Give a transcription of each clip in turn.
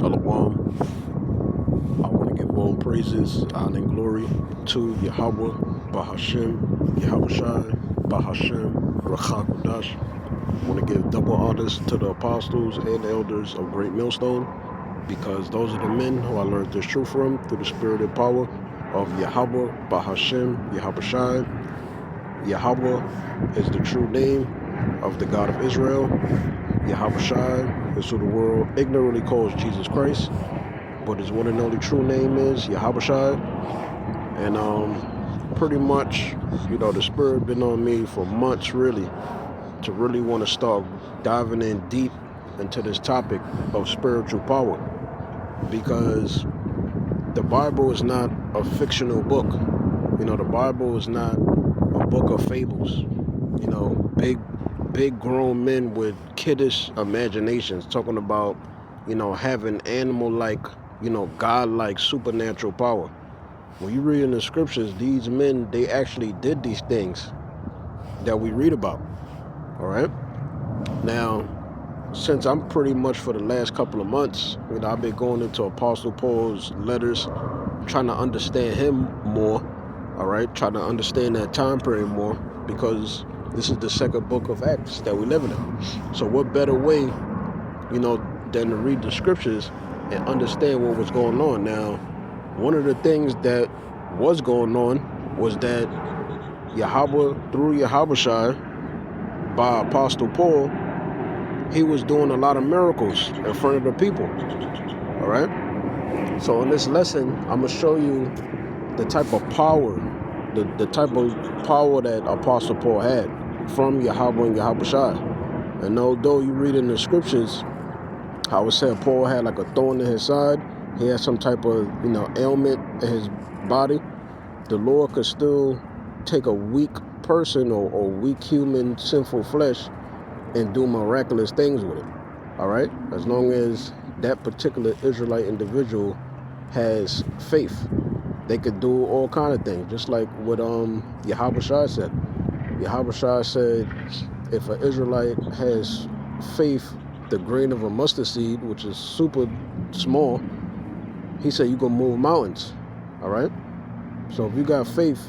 Shalom. I want to give all praises, honor, and glory to Yahweh, Bahashem, Yahushai, Bahashem, Rachakodash. I want to give double honors to the apostles and elders of Great Millstone, because those are the men who I learned this truth from through the spirit and power of Yahweh, Bahashem, Yahushai. Yahweh is the true name of the God of Israel. Yahushai is who the world ignorantly calls Jesus Christ, but his one and only true name is Yahushai. And pretty much, the spirit been on me for months, really, to really want to start diving in deep into this topic of spiritual power, because the Bible is not a fictional book. The Bible is not a book of fables. Big grown men with kiddish imaginations talking about, having animal-like, God-like supernatural power. When you read in the scriptures, these men, they actually did these things that we read about. All right. Now, since I'm pretty much for the last couple of months, I've been going into Apostle Paul's letters, trying to understand him more. All right. Trying to understand that time period more, because this is the second book of Acts that we're living in. So what better way, than to read the scriptures and understand what was going on. Now, one of the things that was going on was that Yahweh, through Yahushai, by Apostle Paul, he was doing a lot of miracles in front of the people. All right? So in this lesson, I'm going to show you the type of power, the type of power that Apostle Paul had from Yahweh and Yahushai. And although you read in the scriptures how it said Paul had like a thorn in his side, he had some type of ailment in his body, the Lord could still take a weak person or weak human sinful flesh and do miraculous things with it. All right, as long as that particular Israelite individual has faith, they could do all kind of things, just like what Yahushai said. Yahushai said, if an Israelite has faith, the grain of a mustard seed, which is super small, he said you can move mountains. All right. So if you got faith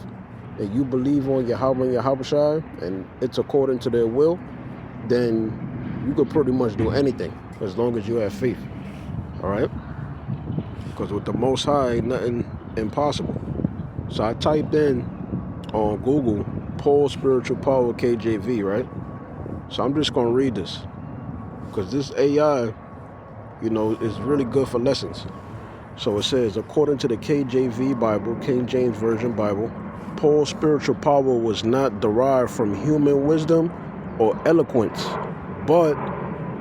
and you believe on Yahweh and Yahushai, and it's according to their will, then you could pretty much do anything as long as you have faith. All right. Because with the Most High, nothing impossible. So I typed in on Google Paul Spiritual Power KJV, right? So I'm just gonna read this, because this AI, is really good for lessons. So it says, according to the KJV Bible, King James Version Bible, Paul's spiritual power was not derived from human wisdom or eloquence, but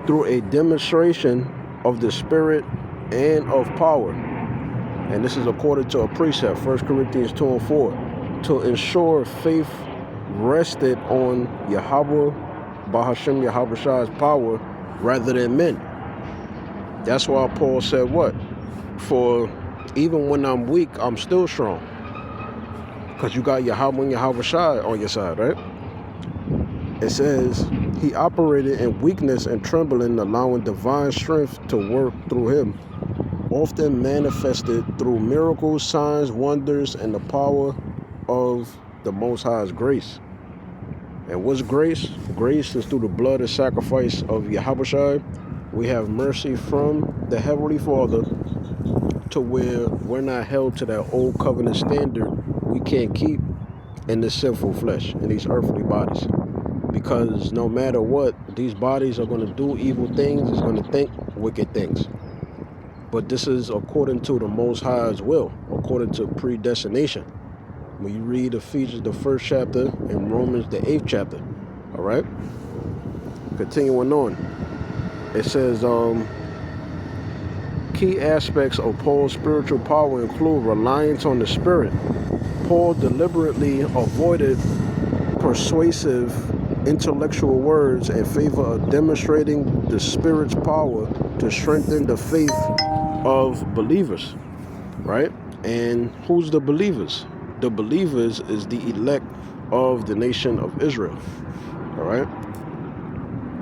through a demonstration of the Spirit and of power. And this is according to a precept, 1 Corinthians 2 and 4, to ensure faith rested on Yahweh, Bahashem Yahushai's power rather than men. That's why Paul said what? For even when I'm weak, I'm still strong. Because you got Yahweh and Yahushai on your side, right? It says, he operated in weakness and trembling, allowing divine strength to work through him, often manifested through miracles, signs, wonders, and the power of the Most High's grace. And what's grace? Grace is through the blood and sacrifice of Yahushai. We have mercy from the Heavenly Father, to where we're not held to that old covenant standard we can't keep in this sinful flesh, in these earthly bodies. Because no matter what, these bodies are going to do evil things, it's going to think wicked things. But this is according to the Most High's will, according to predestination. When you read Ephesians, the 1st chapter, and Romans, the 8th chapter. All right? Continuing on. It says, key aspects of Paul's spiritual power include reliance on the Spirit. Paul deliberately avoided persuasive intellectual words in favor of demonstrating the Spirit's power to strengthen the faith of believers, right? And who's the believers? The believers is the elect of the nation of Israel, all right?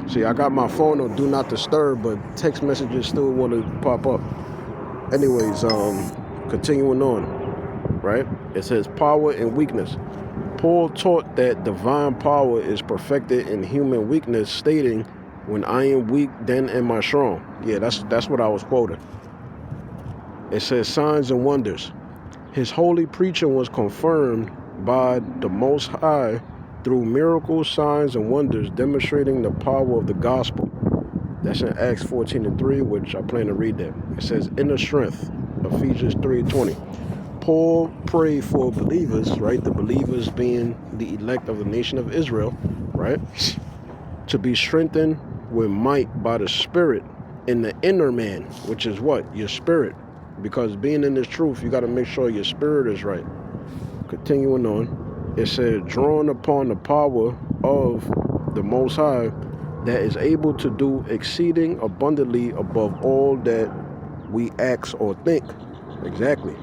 See, I got my phone on do not disturb, but text messages still want to pop up. Anyways, continuing on, right? It says power and weakness. Paul taught that divine power is perfected in human weakness, stating, "When I am weak, then am I strong." Yeah, that's what I was quoting. It says signs and wonders. His holy preaching was confirmed by the Most High through miracles, signs, and wonders, demonstrating the power of the gospel. That's in Acts 14:3, which I plan to read that. It says inner strength, Ephesians 3:20. Paul prayed for believers, right? The believers being the elect of the nation of Israel, right? To be strengthened with might by the Spirit in the inner man, which is what? Your spirit. Because being in this truth, you got to make sure your spirit is right. Continuing on, it said, drawn upon the power of the Most High that is able to do exceeding abundantly above all that we ask or think. Exactly.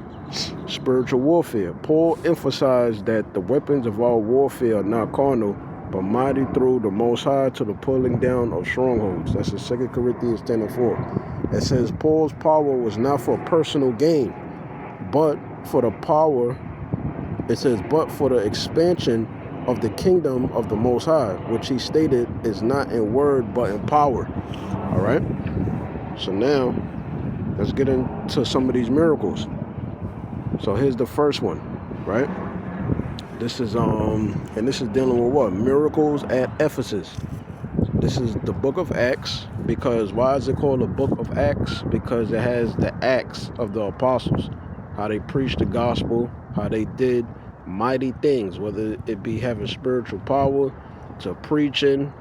Spiritual warfare. Paul emphasized that the weapons of our warfare are not carnal, but mighty through the Most High to the pulling down of strongholds. That's in 2 Corinthians 10:4. It says Paul's power was not for personal gain, but for the power, it says, but for the expansion of the kingdom of the Most High, which he stated is not in word, but in power. All right? So now, let's get into some of these miracles. So here's the first one, right? This is and this is dealing with what? Miracles at Ephesus. This is the book of Acts. Because why is it called the book of Acts? Because it has the acts of the apostles, how they preached the gospel, how they did mighty things, whether it be having spiritual power, to preaching,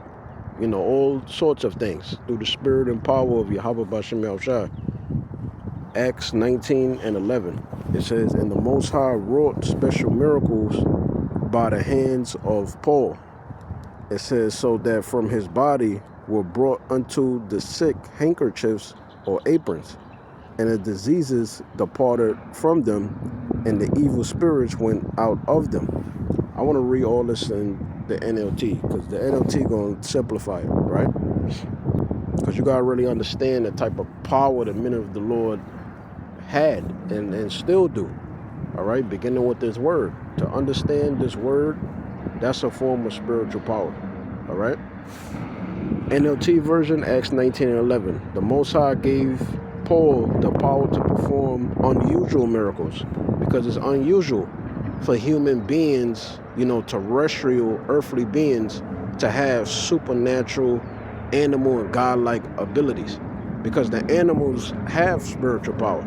you know, all sorts of things through the spirit and power of Yahweh B'Shem Yahushua. Acts 19:11. It says, and the Most High wrought special miracles by the hands of Paul. It says, so that from his body were brought unto the sick handkerchiefs or aprons, and the diseases departed from them, and the evil spirits went out of them. I want to read all this in the NLT, because the NLT going to simplify it, right? Because you got to really understand the type of power the men of the Lord had and still do. All right, beginning with this word. To understand this word, that's a form of spiritual power. All right. NLT version, Acts 19:11. The Most High gave Paul the power to perform unusual miracles, because it's unusual for human beings, you know, terrestrial, earthly beings, to have supernatural, animal, and godlike abilities, because the animals have spiritual power.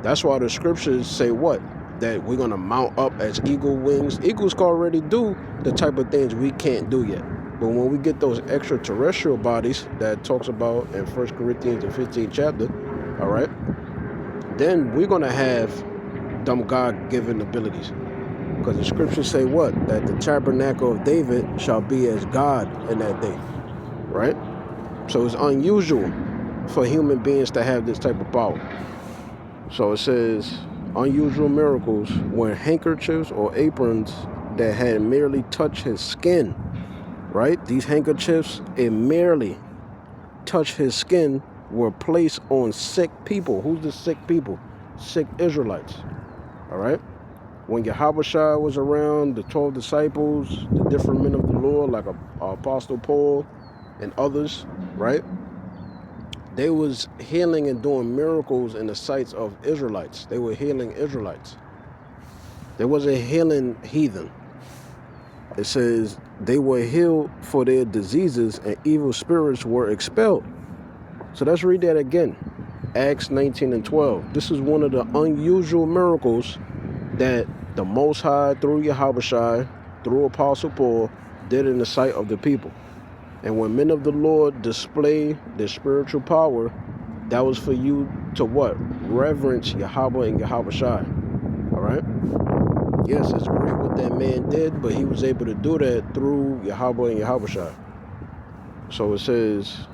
That's why the scriptures say what? That we're going to mount up as eagle wings. Eagles can already do the type of things we can't do yet. But when we get those extraterrestrial bodies that talks about in 1 Corinthians, the 15th chapter, all right, then we're going to have them God-given abilities. Because the scriptures say what? That the tabernacle of David shall be as God in that day, right? So it's unusual for human beings to have this type of power. So it says, unusual miracles were handkerchiefs or aprons that had merely touched his skin, right? These handkerchiefs, it merely touched his skin, were placed on sick people. Who's the sick people? Sick Israelites, all right? When Yahushua was around, the 12 disciples, the different men of the Lord, like Apostle Paul and others, right? They was healing and doing miracles in the sights of Israelites. They were healing Israelites. They wasn't healing heathen. It says they were healed for their diseases and evil spirits were expelled. So let's read that again. Acts 19:12. This is one of the unusual miracles that the Most High, through Yahushua, through Apostle Paul, did in the sight of the people. And when men of the Lord display their spiritual power, that was for you to what? Reverence Yahweh and Yahushua. All right? Yes, it's great what that man did, but he was able to do that through Yahweh and Yahushua. So it says,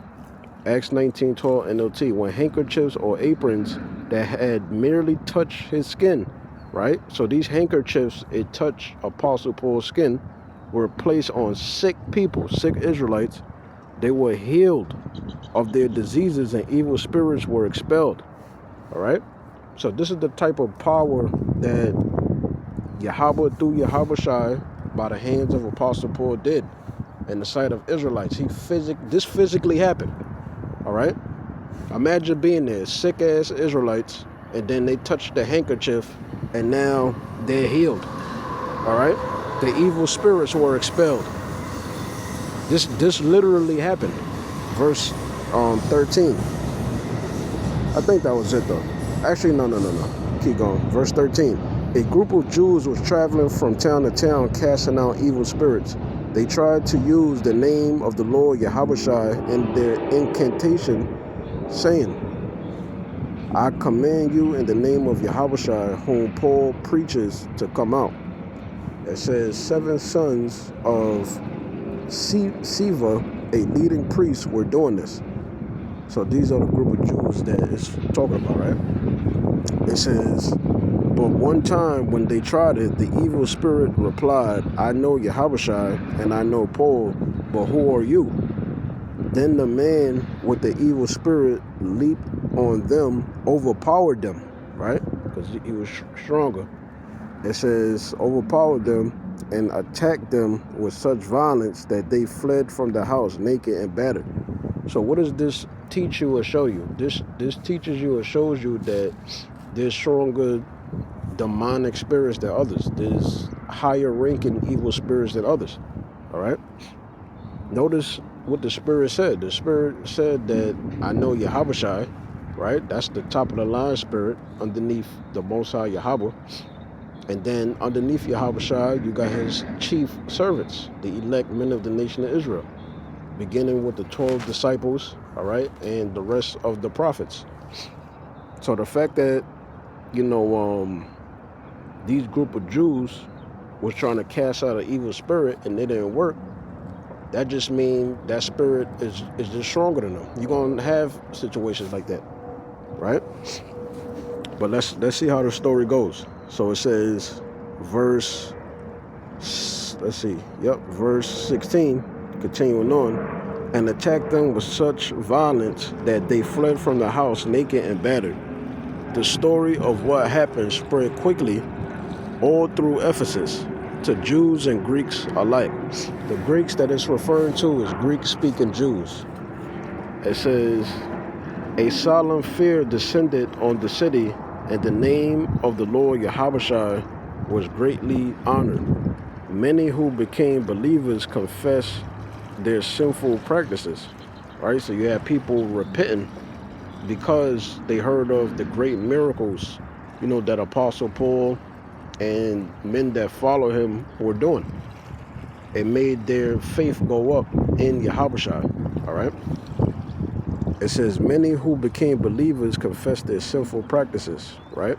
Acts 19:12 NLT, when handkerchiefs or aprons that had merely touched his skin, right? So these handkerchiefs, it touched Apostle Paul's skin, were placed on sick people, sick Israelites, They were healed of their diseases, and evil spirits were expelled. All right? So this is the type of power that Yahweh through Yahushua by the hands of Apostle Paul did in the sight of Israelites. This physically happened. All right? Imagine being there, sick ass Israelites, and then they touch the handkerchief and now they're healed. All right? The evil spirits were expelled. This literally happened. Verse 13. I think that was it though. Actually, no. Keep going. Verse 13. A group of Jews was traveling from town to town casting out evil spirits. They tried to use the name of the Lord Yahushua in their incantation, saying, I command you in the name of Yahushua, whom Paul preaches, to come out. It says 7 sons of Siva, a leading priest, were doing this. So these are the group of Jews that it's talking about, right? It says, but one time when they tried it, the evil spirit replied, I know Yahushua and I know Paul, but who are you? Then the man with the evil spirit leaped on them, overpowered them, right? Because he was stronger. It says, overpowered them and attacked them with such violence that they fled from the house naked and battered. So what does this teach you or show you? This teaches you or shows you that there's stronger demonic spirits than others. There's higher ranking evil spirits than others. All right? Notice what the spirit said. The spirit said that I know Yahushua, right? That's the top of the line spirit underneath the Most High Yahweh. And then underneath Yahushua, you got his chief servants, the elect men of the nation of Israel, beginning with the 12 disciples, all right, and the rest of the prophets. So the fact that, these group of Jews was trying to cast out an evil spirit and it didn't work, that just means that spirit is just stronger than them. You're going to have situations like that, right? But let's see how the story goes. So it says, verse 16, continuing on, and attacked them with such violence that they fled from the house naked and battered. The story of what happened spread quickly all through Ephesus to Jews and Greeks alike. The Greeks that it's referring to is Greek-speaking Jews. It says, a solemn fear descended on the city, and the name of the Lord Yahushua was greatly honored. Many who became believers confessed their sinful practices. Right? So you have people repenting because they heard of the great miracles, that Apostle Paul and men that follow him were doing. It made their faith go up in Yahushua. All right? It says, many who became believers confessed their sinful practices, right?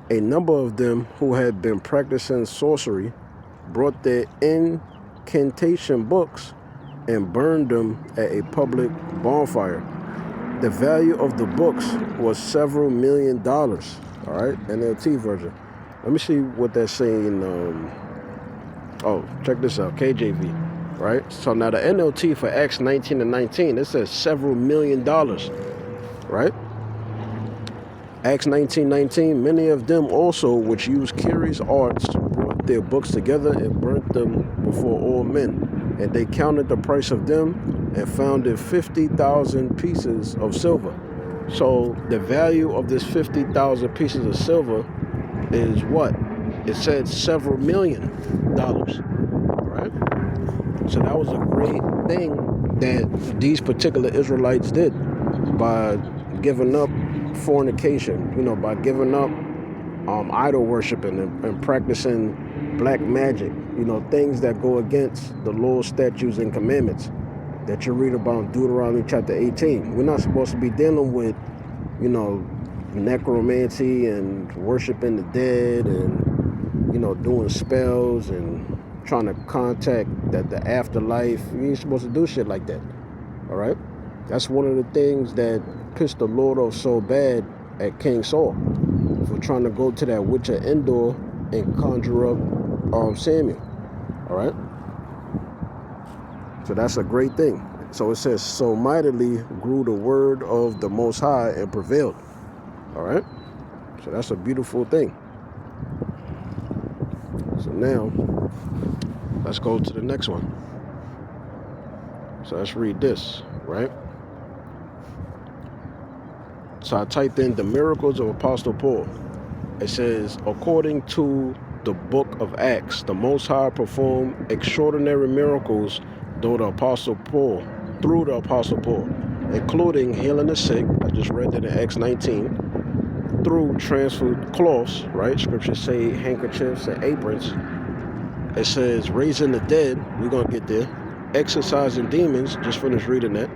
A number of them who had been practicing sorcery brought their incantation books and burned them at a public bonfire. The value of the books was several $1 million, all right? NLT version. Let me see what that's saying. Check this out, KJV. Right? So now the NLT for Acts 19 and 19, it says several $1 million, right? Acts 19:19, many of them also which used curious arts brought their books together and burnt them before all men. And they counted the price of them and found it 50,000 pieces of silver. So the value of this 50,000 pieces of silver is what? It said several $1 million, right? So that was a great thing that these particular Israelites did by giving up fornication, by giving up idol worshiping and practicing black magic, things that go against the law, statutes, and commandments that you read about in Deuteronomy chapter 18. We're not supposed to be dealing with, necromancy and worshiping the dead and, doing spells and trying to contact the afterlife. You ain't supposed to do shit like that. All right? That's one of the things that pissed the Lord off so bad at King Saul for trying to go to that witch at Endor and conjure up Samuel. All right? So that's a great thing. So it says, so mightily grew the word of the Most High and prevailed. All right. So that's a beautiful thing. So now let's go to the next one. So let's read this, right? So I typed in the miracles of Apostle Paul. It says, according to the book of Acts, the Most High performed extraordinary miracles through the Apostle Paul, including healing the sick. I just read that in Acts 19. Through transferred cloths, right? Scriptures say handkerchiefs and aprons. It says raising the dead. We're going to get there. Exorcising demons. Just finished reading that.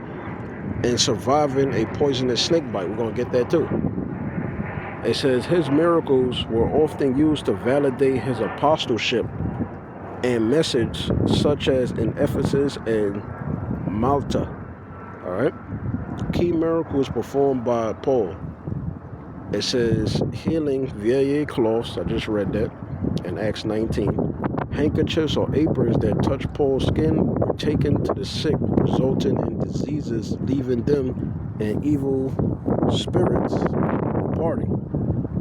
And surviving a poisonous snake bite. We're going to get that too. It says his miracles were often used to validate his apostleship and message, such as in Ephesus and Malta. All right. Key miracles performed by Paul. It says healing via cloths. I just read that in Acts 19. Handkerchiefs or aprons that touch Paul's skin were taken to the sick, resulting in diseases, leaving them and evil spirits departing.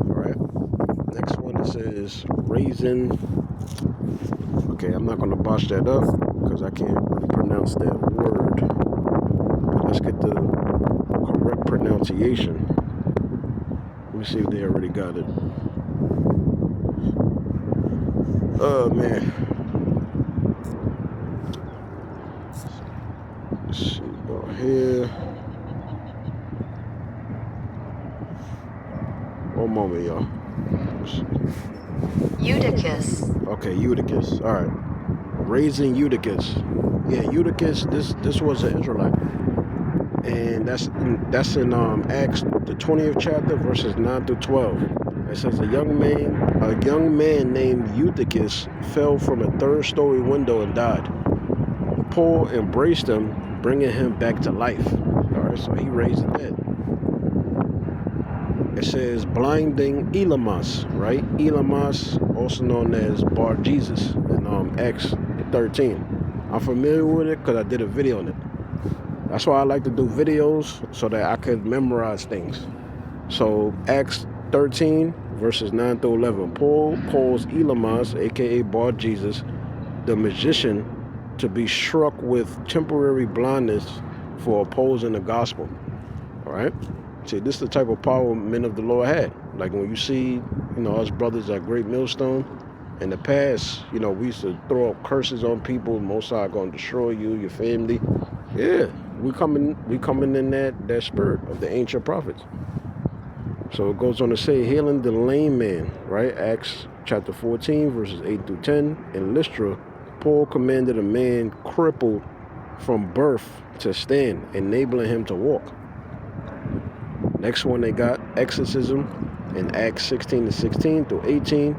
All right. Next one, it says raising. Okay, I'm not going to botch that up because I can't really pronounce that word. But let's get the correct pronunciation. Let me see if they already got it. Oh, man. Let's see about here. One moment, y'all. Eutychus. Okay, Eutychus. All right. Raising Eutychus. Yeah, Eutychus, this was an Israelite. And that's in Acts, the 20th chapter, verses 9 through 12. It says a young man named Eutychus fell from a third-story window and died. Paul embraced him, bringing him back to life. All right, so he raised the dead. It says blinding Elamas, right? Elamas, also known as Bar Jesus, in Acts 13. I'm familiar with it because I did a video on it. That's why I like to do videos, so that I could memorize things. So Acts 13, verses 9 through 11. Paul calls Elamas, a.k.a. Bar Jesus, the magician, to be struck with temporary blindness for opposing the gospel. All right? See, this is the type of power men of the Lord had. Like when you see, us brothers at Great Millstone, in the past, we used to throw up curses on people. Most are going to destroy you, your family. Yeah, we coming in that spirit of the ancient prophets. So it goes on to say, healing the lame man, right? Acts chapter 14, verses 8 through 10. In Lystra, Paul commanded a man crippled from birth to stand, enabling him to walk. Next one, they got exorcism in Acts 16 to 16 through 18.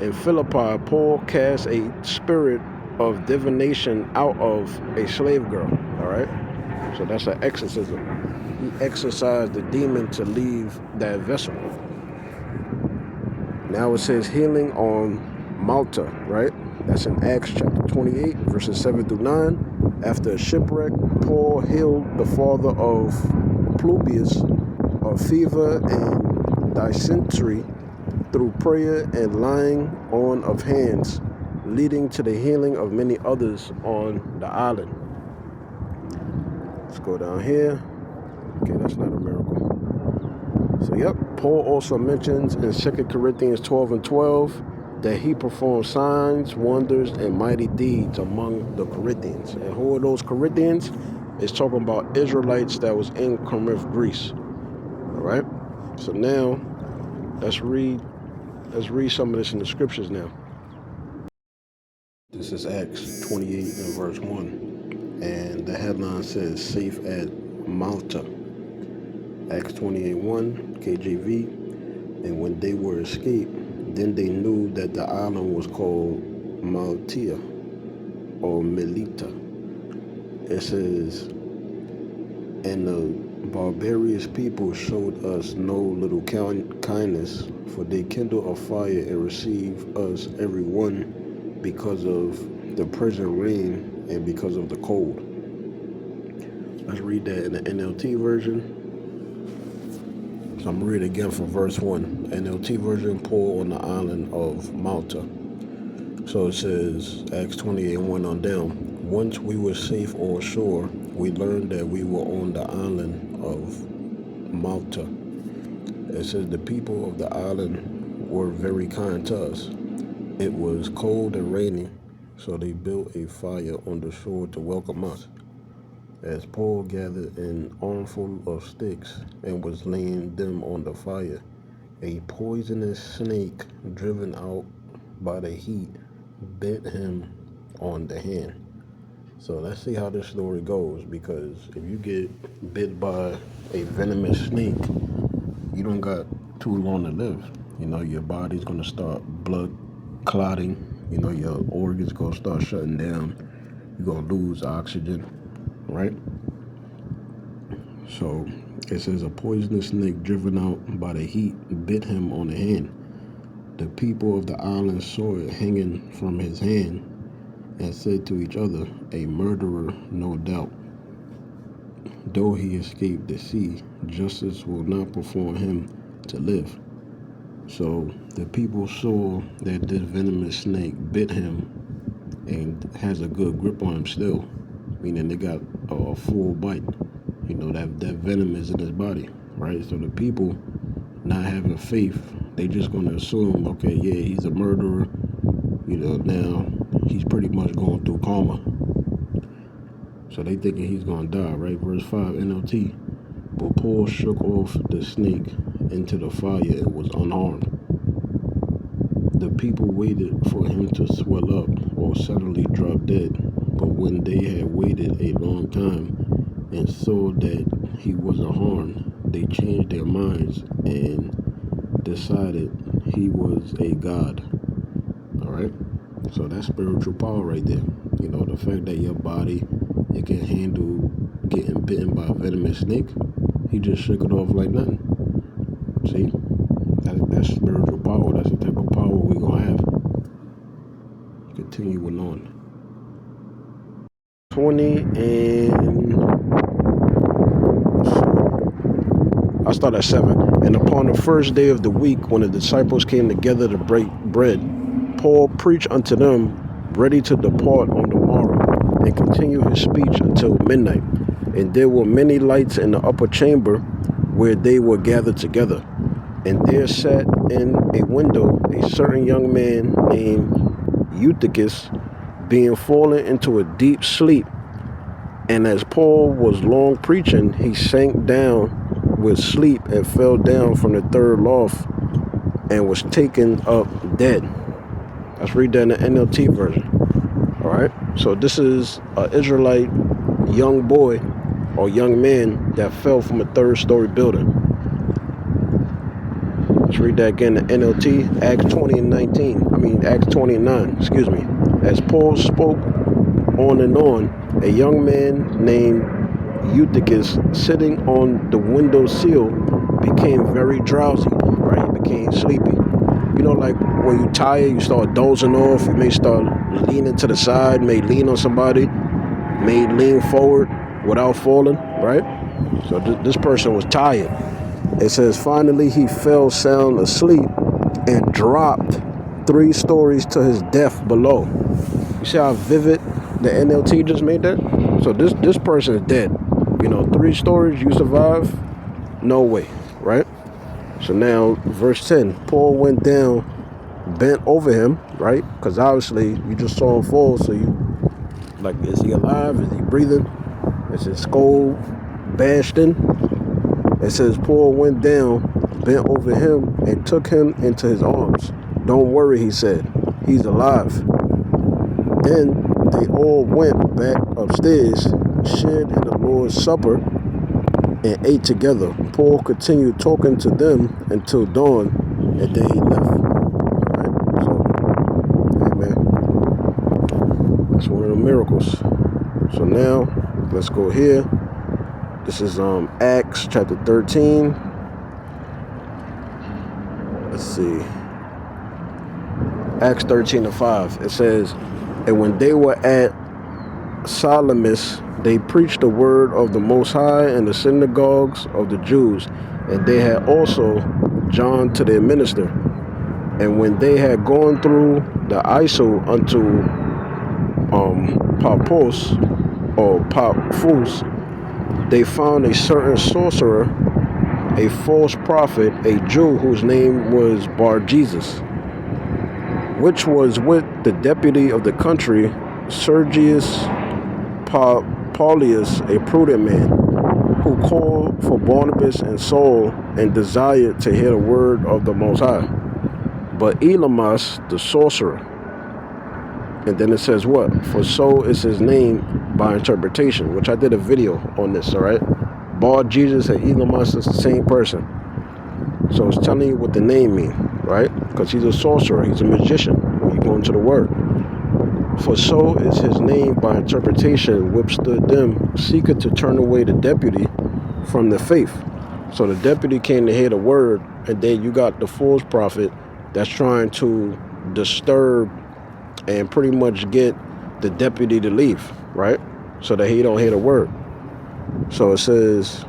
In Philippi, Paul cast a spirit of divination out of a slave girl. All right, so that's an exorcism. He exorcised the demon to leave that vessel. Now it says healing on Malta, right? That's in Acts chapter 28, verses 7 through 9. After a shipwreck, Paul healed the father of Publius of fever and dysentery through prayer and laying on of hands, leading to the healing of many others on the island. Let's go down here. Okay, that's not a miracle. So, yep, Paul also mentions in 2 Corinthians 12 and 12 that he performed signs, wonders, and mighty deeds among the Corinthians. And who are those Corinthians? It's talking about Israelites that was in Corinth, Greece. All right? So now, let's read some of this in the scriptures now. This is Acts 28 and verse 1. And the headline says, safe at Malta. Acts 28:1, KJV. And when they were escaped, then they knew that the island was called Malta or Melita. It says, and the barbarous people showed us no little kindness, for they kindled a fire and received us every one because of the present rain and because of the cold. Let's read that in the NLT version. So I'm going to read again from verse 1. NLT version, Paul on the island of Malta. So it says, Acts 28:1 on down. Once we were safe on shore, we learned that we were on the island of Malta. It says the people of the island were very kind to us. It was cold and rainy, so they built a fire on the shore to welcome us. As Paul gathered an armful of sticks and was laying them on the fire, a poisonous snake driven out by the heat bit him on the hand. So let's see how this story goes, because if you get bit by a venomous snake, you don't got too long to live. You know, your body's gonna start blood clotting. You know, your organs gonna start shutting down. You're gonna lose oxygen, right? So it says a poisonous snake driven out by the heat bit him on the hand. The people of the island saw it hanging from his hand and said to each other, a murderer, no doubt. Though he escaped the sea, justice will not perform him to live. So the people saw that this venomous snake bit him and has a good grip on him still, meaning they got a full bite. You know, that venom is in his body, right? So the people not having faith, they just gonna assume, okay, yeah, he's a murderer. You know, now he's pretty much going through coma. So they thinking he's gonna die, right? Verse 5, NLT. But Paul shook off the snake into the fire and was unharmed. The people waited for him to swell up or suddenly drop dead. But when they had waited a long time and saw that he wasn't harmed, they changed their minds and decided he was a god. All right? So that's spiritual power right there. You know, the fact that your body, it can handle getting bitten by a venomous snake. He just shook it off like nothing. See? That's spiritual power. That's the type of power we're going to have. Continuing on. 20 and... I start at 7. And upon the first day of the week, when the disciples came together to break bread, Paul preached unto them, ready to depart on the morrow, and continued his speech until midnight. And there were many lights in the upper chamber where they were gathered together. And there sat in a window a certain young man named Eutychus, being fallen into a deep sleep. And as Paul was long preaching, he sank down with sleep and fell down from the third loft and was taken up dead. Let's read that in the NLT version. All right. So this is an Israelite young boy or young man that fell from a third-story building. Let's read that again in NLT, Acts 20 and 19. Acts 20 and 9. Excuse me. As Paul spoke on and on, a young man named Eutychus, sitting on the window sill, became very drowsy. Right, he became sleepy. You know, like when you're tired, you start dozing off. You may start leaning to the side, may lean on somebody, may lean forward without falling, right? So this person was tired. It says, finally he fell sound asleep and dropped 3 stories to his death below. You see how vivid the NLT just made that? So this person is dead. You know, 3 stories, you survive? No way, right? So now, verse 10, Paul went down, bent over him, right? Because obviously, you just saw him fall, so you, like, is he alive? Is he breathing? Is his skull bashed in? It says, Paul went down, bent over him, and took him into his arms. Don't worry, he said. He's alive. Then they all went back upstairs, shared in the Lord's Supper, and ate together. Paul continued talking to them until dawn, and then he left. Alright, so, amen. That's one of the miracles. So now, let's go here. This is Acts chapter 13. Let's see. Acts 13 and 5. It says, and when they were at solemnists, they preached the word of the Most High in the synagogues of the Jews, and they had also John to their minister. And when they had gone through the Iso unto Paphos or Paphos, they found a certain sorcerer, a false prophet, a Jew whose name was Bar Jesus, which was with the deputy of the country, Sergius Paulius, a prudent man, who called for Barnabas and Saul and desired to hear the word of the Most High. But Elymas, the sorcerer, and then it says what? For so is his name by interpretation, which I did a video on this, all right? Bar Jesus and Elymas is the same person. So it's telling you what the name means, right? Because he's a sorcerer, he's a magician when you go into the word. For so is his name by interpretation, withstood them, seeking to turn away the deputy from the faith. So the deputy came to hear the word, and then you got the false prophet that's trying to disturb and pretty much get the deputy to leave, right? So that he don't hear the word. So it says,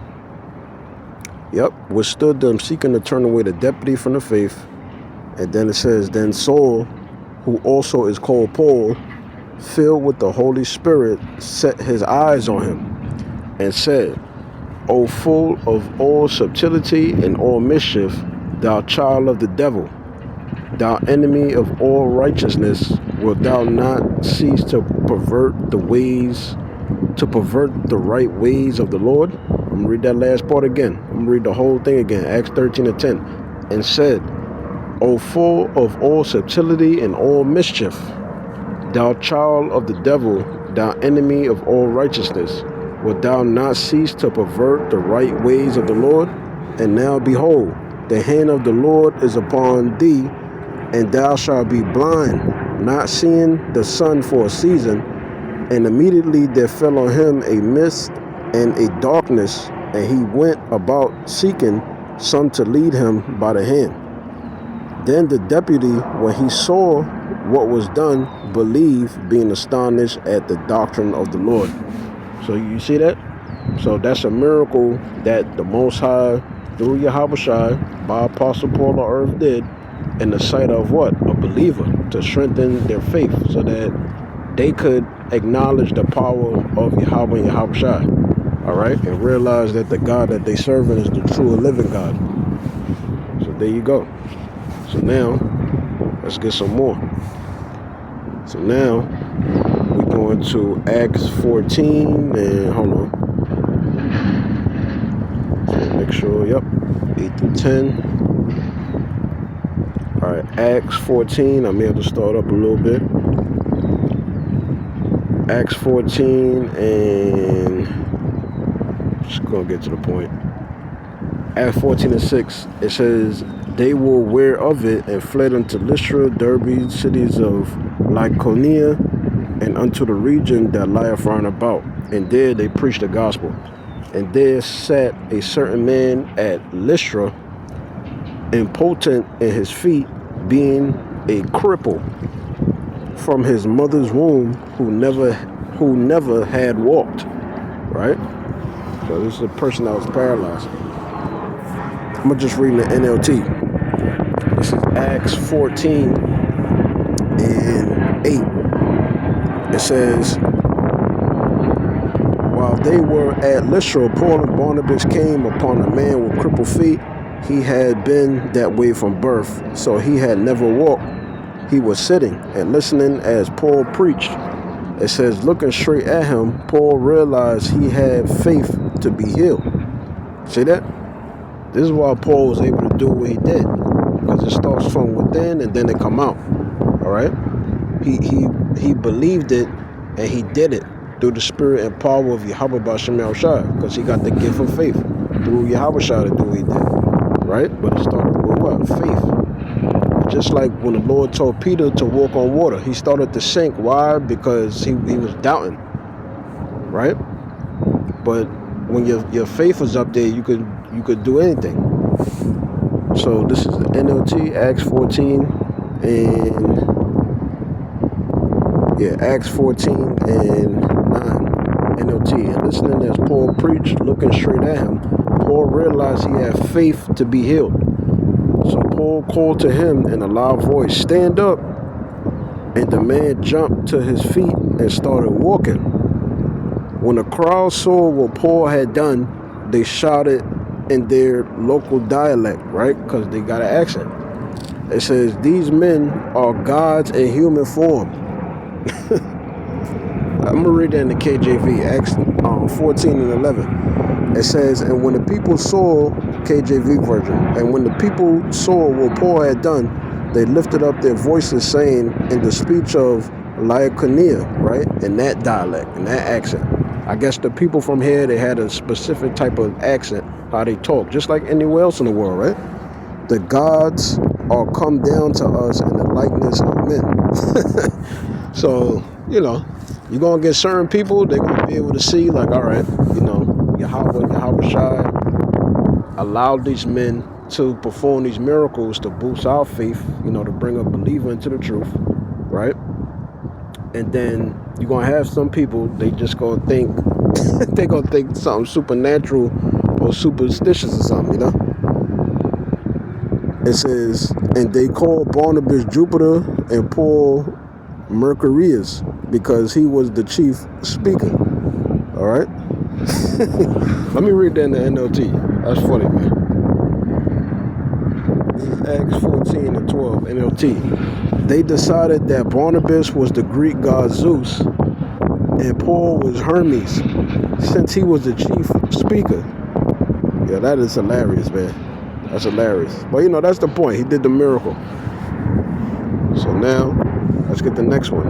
withstood them, seeking to turn away the deputy from the faith. And then it says, then Saul, who also is called Paul, filled with the Holy Spirit, set his eyes on him and said, O full of all subtlety and all mischief, thou child of the devil, thou enemy of all righteousness, wilt thou not cease to pervert the right ways of the Lord? I'm going to read that last part again. I'm going to read the whole thing again. Acts 13:10. And said, O full of all subtlety and all mischief, thou child of the devil, thou enemy of all righteousness, wilt thou not cease to pervert the right ways of the Lord? And now behold, the hand of the Lord is upon thee, and thou shalt be blind, not seeing the sun for a season. And immediately there fell on him a mist and a darkness, and he went about seeking some to lead him by the hand. Then the deputy, when he saw what was done, believed, being astonished at the doctrine of the Lord. So you see that? So that's a miracle that the Most High, through Yahushua, by Apostle Paul on earth did, in the sight of what? A believer, to strengthen their faith, so that they could acknowledge the power of Yahweh and Yahushua, all right, and realize that the God that they serving is the true and living God. So there you go. So now, let's get some more. So now, we're going to Acts 14, and hold on. So make sure, 8 through 10. All right, Acts 14, I may have to start up a little bit. Acts 14, and just gonna get to the point. Acts 14:6, it says, they were aware of it and fled unto Lystra, Derbe, cities of Lycaonia, and unto the region that lieth round about. And there they preached the gospel. And there sat a certain man at Lystra, impotent in his feet, being a cripple from his mother's womb, who never had walked. Right? So this is a person that was paralyzed. I'm gonna just read the NLT. This is Acts 14 and 8. It says, while they were at Lystra, Paul and Barnabas came upon a man with crippled feet. He had been that way from birth, so he had never walked. He was sitting and listening as Paul preached. It says, looking straight at him, Paul realized he had faith to be healed. See that? This is why Paul was able to do what he did, because it starts from within and then it come out. All right? He believed it and he did it through the spirit and power of Yahweh B'Shem, because he got the gift of faith through Yahweh to do what he did. Right? But it started with what? Faith. Just like when the Lord told Peter to walk on water, he started to sink. Why? Because he was doubting. Right? But when your faith was up there, you could do anything. So this is the NLT, Acts 14 and Acts 14 and 9. NLT. And listening as Paul preached, looking straight at him, Paul realized he had faith to be healed. So Paul called to him in a loud voice, "Stand up." And the man jumped to his feet and started walking. When the crowd saw what Paul had done, they shouted in their local dialect, right? Because they got an accent. It says, "These men are gods in human form." I'm going to read that in the KJV, Acts 14 and 11. It says, "And when the people saw," KJV version, "and when the people saw what Paul had done, they lifted up their voices, saying in the speech of Lycaonia," right? In that dialect, in that accent. I guess the people from here, they had a specific type of accent, how they talk, just like anywhere else in the world, right? "The gods are come down to us in the likeness of men." So, you're going to get certain people, they're going to be able to see, like, all right, Yahweh Shai allowed these men to perform these miracles to boost our faith, to bring a believer into the truth, right? And then you're going to have some people, they just going to think, they're going to think something supernatural or superstitious or something, It says, "And they called Barnabas Jupiter and Paul Mercurius, because he was the chief speaker." All right? Let me read that in the NLT. That's funny, man. This is Acts 14 and 12, NLT. "They decided that Barnabas was the Greek god Zeus and Paul was Hermes, since he was the chief speaker." Yeah, that is hilarious, man. That's hilarious. But that's the point. He did the miracle. So now, let's get the next one.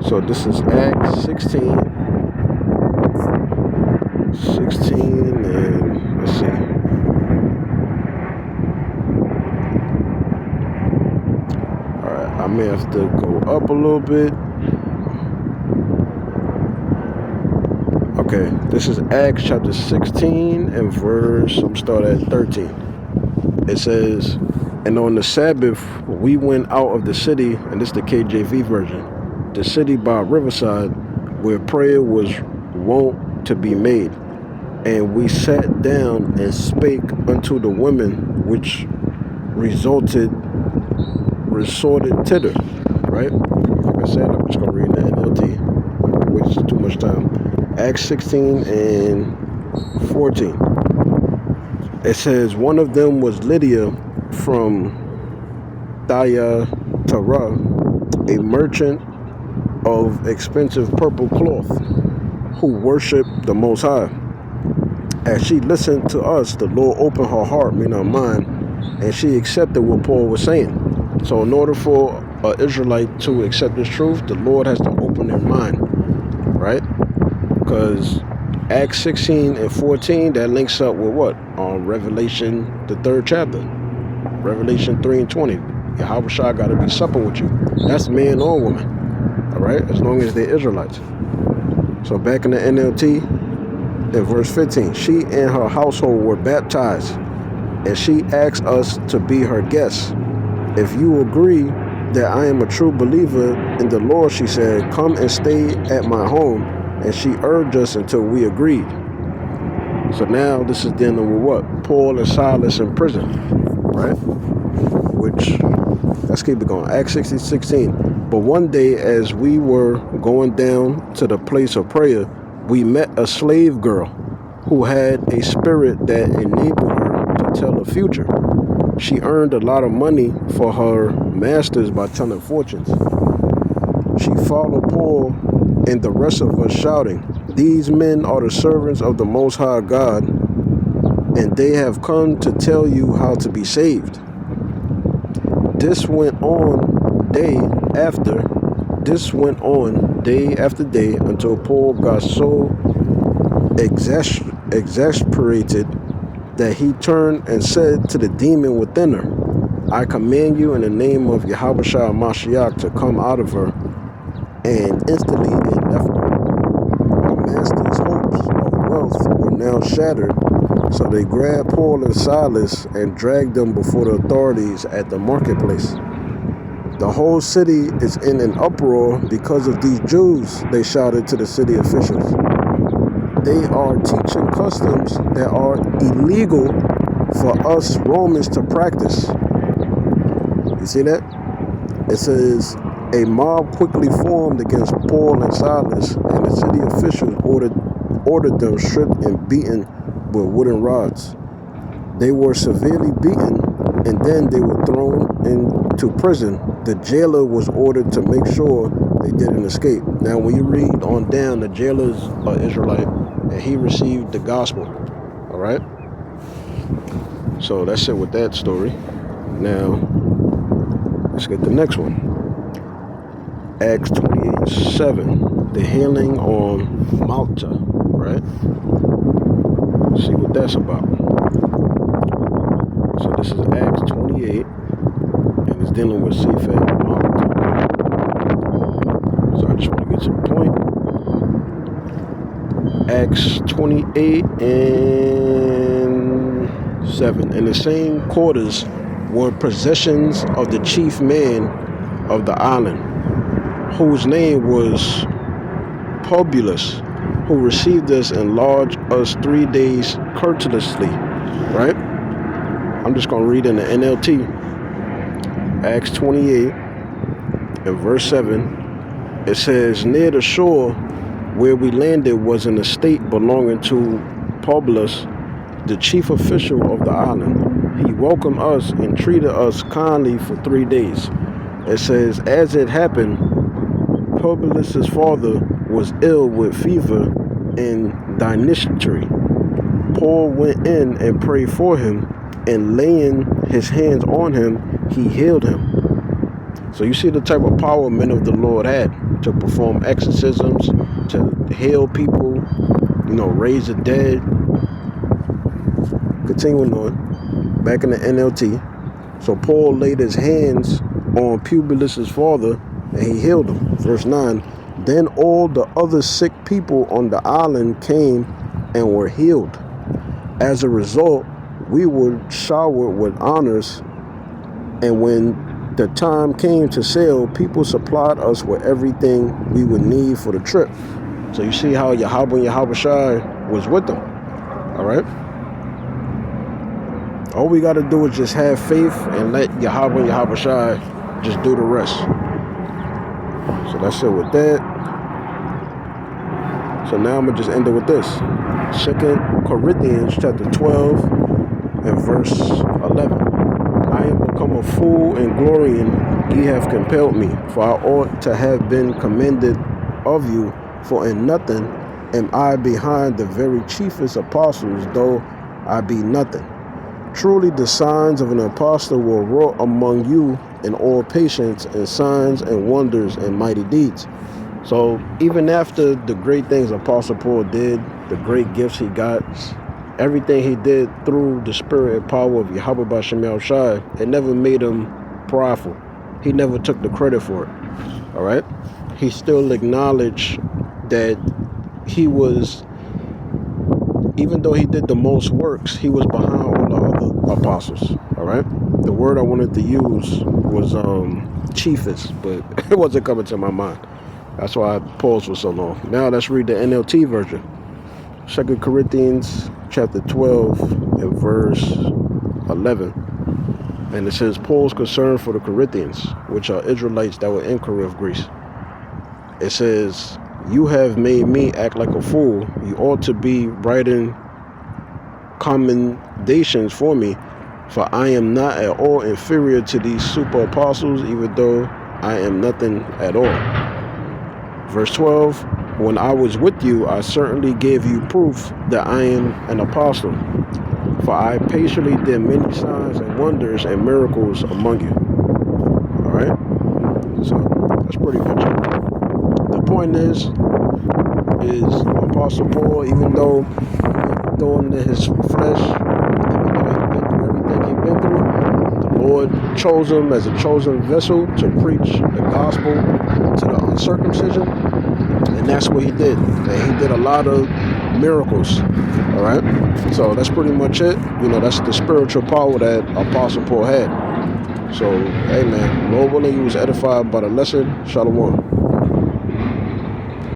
So this is Acts 16 and let's see. Alright, I may have to go up a little bit. Okay, this is Acts chapter 16 and I'm start at 13. It says, "And on the Sabbath we went out of the city," and this is the KJV version, "the city by riverside, where prayer was wont to be made. And we sat down and spake unto the women which resorted thither." Right? Like I said, I'm just going to read the NLT. I'm not wasting too much time. Acts 16 and 14. It says, "One of them was Lydia from Thyatira, a merchant of expensive purple cloth, who worshiped the Most High. As she listened to us, the Lord opened her heart, meaning her mind, and she accepted what Paul was saying." So in order for an Israelite to accept this truth, the Lord has to open their mind, right? Because Acts 16 and 14, that links up with what? Revelation, the 3rd chapter. Revelation 3 and 20. Yahweh Shai got to be supping with you. That's man or woman, all right? As long as they're Israelites. So back in the NLT, in verse 15, "She and her household were baptized, and she asked us to be her guests. If you agree that I am a true believer in the Lord," she said, "come and stay at my home." And she urged us until we agreed. So now this is dealing with what? Paul and Silas in prison, right? Which, let's keep it going. Acts 16. "But one day as we were going down to the place of prayer, we met a slave girl who had a spirit that enabled her to tell the future. She earned a lot of money for her masters by telling fortunes. She followed Paul and the rest of us, shouting, 'These men are the servants of the Most High God, and they have come to tell you how to be saved.' This went on day after day until Paul got so exasperated that he turned and said to the demon within her, 'I command you in the name of Yahushua Mashiach to come out of her.' And instantly it left her. Her master's hopes of wealth were now shattered, so they grabbed Paul and Silas and dragged them before the authorities at the marketplace. The whole city is in an uproar because of these Jews, they shouted to the city officials. They are teaching customs that are illegal for us Romans to practice. You see that? It says, a mob quickly formed against Paul and Silas, and the city officials ordered them stripped and beaten with wooden rods. They were severely beaten, and then they were thrown into prison. The jailer was ordered to make sure they didn't escape. Now, when you read on down, the jailer's an Israelite, and he received the gospel. All right? So that's it with that story. Now, let's get the next one. Acts 28:7, the healing on Malta, right? Let's see what that's about. So this is Acts 28, and it's dealing with Malta. So I just want to get to the point. Acts 28:7. In the same quarters were possessions of the chief man of the island, whose name was Publius, who received us and lodged us 3 days courteously. Right? I'm just going to read in the NLT. Acts 28 and verse 7. It says, near the shore where we landed was an estate belonging to Publius, the chief official of the island. He welcomed us and treated us kindly for 3 days. It says, as it happened, Publius' father was ill with fever and dysentery. Paul went in and prayed for him, and laying his hands on him, he healed him. So you see the type of power men of the Lord had to perform exorcisms, to heal people, raise the dead. Continuing on, back in the NLT. So Paul laid his hands on Publius' father, and he healed him. Verse 9, then all the other sick people on the island came and were healed. As a result, we were showered with honors, and when the time came to sail, people supplied us with everything we would need for the trip. So you see how Yahweh and Yahawashi was with them. All right? All we got to do is just have faith and let Yahweh and Yahawashi just do the rest. So that's it with that. So now I'm going to just end it with this. 2 Corinthians chapter 12 and verse 11. I am become a fool and glorying, ye have compelled me, for I ought to have been commended of you, for in nothing am I behind the very chiefest apostles, though I be nothing. Truly the signs of an apostle were wrought among you in all patience and signs and wonders and mighty deeds. So even after the great things Apostle Paul did, the great gifts he got, everything he did through the spirit and power of Yahweh B'Shem Yahushai, it never made him prideful. He never took the credit for it. All right? He still acknowledged that he was, even though he did the most works, he was behind all the other apostles. All right? The word I wanted to use was chiefest, but it wasn't coming to my mind. That's why I paused for so long. Now let's read the NLT version. 2 Corinthians chapter 12 and verse 11. And it says, Paul's concern for the Corinthians, which are Israelites that were in Corinth, Greece. It says, you have made me act like a fool. You ought to be writing commendations for me, for I am not at all inferior to these super apostles, even though I am nothing at all. Verse 12, when I was with you, I certainly gave you proof that I am an apostle, for I patiently did many signs and wonders and miracles among you. All right? So that's pretty much it. The point is Apostle Paul, even though thorn in his flesh, even though he's been through everything he's been through, the Lord chose him as a chosen vessel to preach the gospel to the uncircumcision, and that's what he did. And he did a lot of miracles. All right, so that's pretty much it. That's the spiritual power that Apostle Paul had. So, hey man, Lord willing, you was edified by the lesson. Shalom.